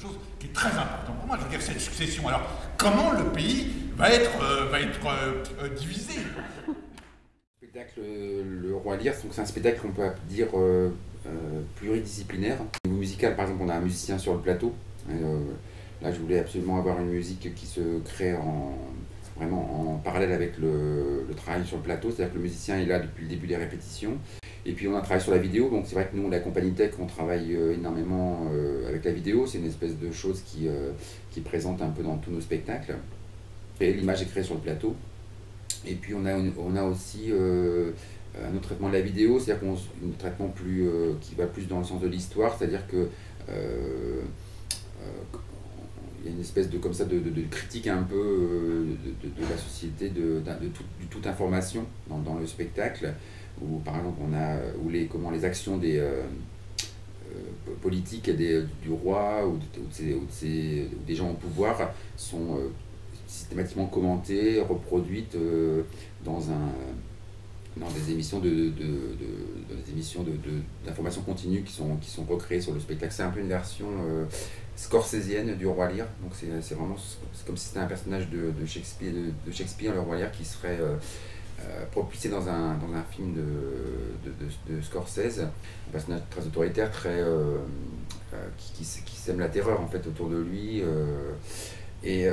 chose qui est très important pour moi. Je veux dire, cette succession. Alors, comment le pays va être divisé? Le spectacle Le Roi Lear, c'est un spectacle qu'on peut dire pluridisciplinaire. Au niveau musical, par exemple, on a un musicien sur le plateau. Là, je voulais absolument avoir une musique qui se crée vraiment en parallèle avec le travail sur le plateau. C'est-à-dire que le musicien est là depuis le début des répétitions. Et puis on a travaillé sur la vidéo, donc c'est vrai que nous, la compagnie Tech, on travaille énormément avec la vidéo. C'est une espèce de chose qui est présente un peu dans tous nos spectacles. Et l'image est créée sur le plateau. Et puis on a aussi un autre traitement de la vidéo, c'est-à-dire un traitement qui va plus dans le sens de l'histoire, c'est-à-dire que il y a une espèce de critique un peu de la société, de toute information dans le spectacle, où par exemple comment les actions des politiques du roi ou des gens au pouvoir sont systématiquement commentées, reproduites dans des émissions d'information continue qui sont recréées sur le spectacle. C'est un peu une version scorsésienne du Roi Lear. Donc c'est comme si c'était un personnage de Shakespeare, le Roi Lear, qui serait propulsé dans un film de Scorsese, un personnage très autoritaire, qui sème la terreur en fait autour de lui, et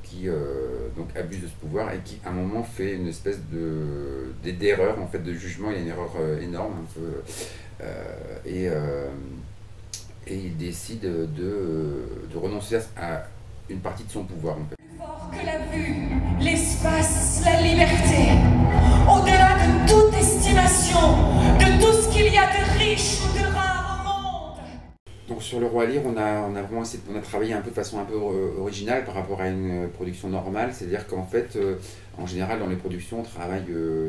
qui donc abuse de ce pouvoir, et qui à un moment fait une espèce d'erreur en fait, de jugement. Il y a une erreur énorme un peu, et il décide de renoncer à une partie de son pouvoir en fait. Plus fort que la vue, l'espace, la liberté, au-delà de toute estimation, de tout ce qu'il y a de riche ou de rare au monde. Donc sur Le Roi Lear, on a travaillé un peu de façon un peu originale par rapport à une production normale, c'est-à-dire qu'en fait, en général dans les productions, on travaille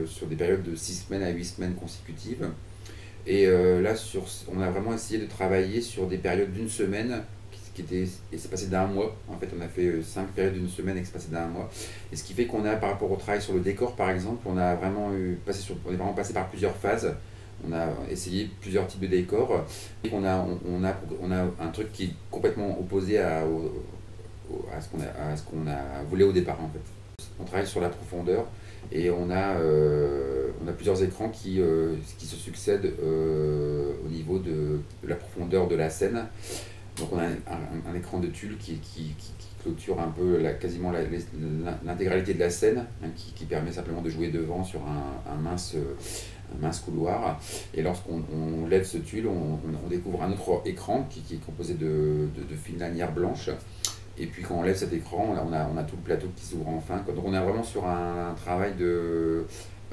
sur des périodes de 6 semaines à 8 semaines consécutives. Et là, on a vraiment essayé de travailler sur des périodes d'une semaine, et c'est passé d'un mois. En fait, on a fait 5 périodes d'une semaine et c'est passé d'un mois. Et ce qui fait qu'on a, par rapport au travail sur le décor par exemple, on est vraiment passé par plusieurs phases. On a essayé plusieurs types de décors. Et on a un truc qui est complètement opposé à ce qu'on a voulu au départ en fait. On travaille sur la profondeur, et on a plusieurs écrans qui se succèdent au niveau de la profondeur de la scène. Donc on a un écran de tulle qui clôture un peu quasiment l'intégralité de la scène, hein, qui permet simplement de jouer devant sur un mince couloir. Et lorsqu'on lève ce tulle, on découvre un autre écran qui est composé de fines lanières blanches. Et puis quand on lève cet écran, on a tout le plateau qui s'ouvre enfin. Donc on est vraiment sur un travail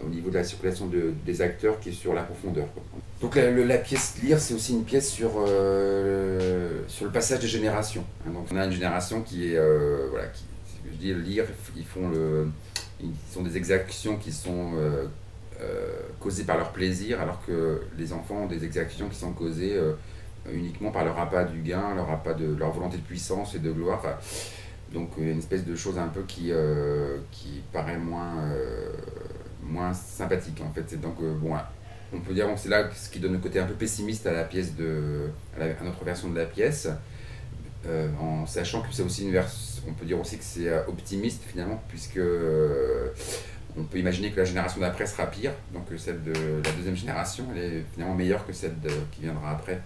au niveau de la circulation des acteurs qui est sur la profondeur, quoi. Donc la pièce Lear, c'est aussi une pièce sur le passage des générations. Donc on a une génération qui est, je dis Lear, ils sont des exactions qui sont causées par leur plaisir, alors que les enfants ont des exactions qui sont causées uniquement par leur appât du gain, leur volonté de puissance et de gloire. Donc une espèce de chose un peu qui paraît moins sympathique en fait. Donc on peut dire, c'est là ce qui donne le côté un peu pessimiste à la pièce, à notre version de la pièce, en sachant que c'est aussi on peut dire aussi que c'est optimiste finalement, puisque on peut imaginer que la génération d'après sera pire, donc celle de la deuxième génération, elle est finalement meilleure que celle qui viendra après.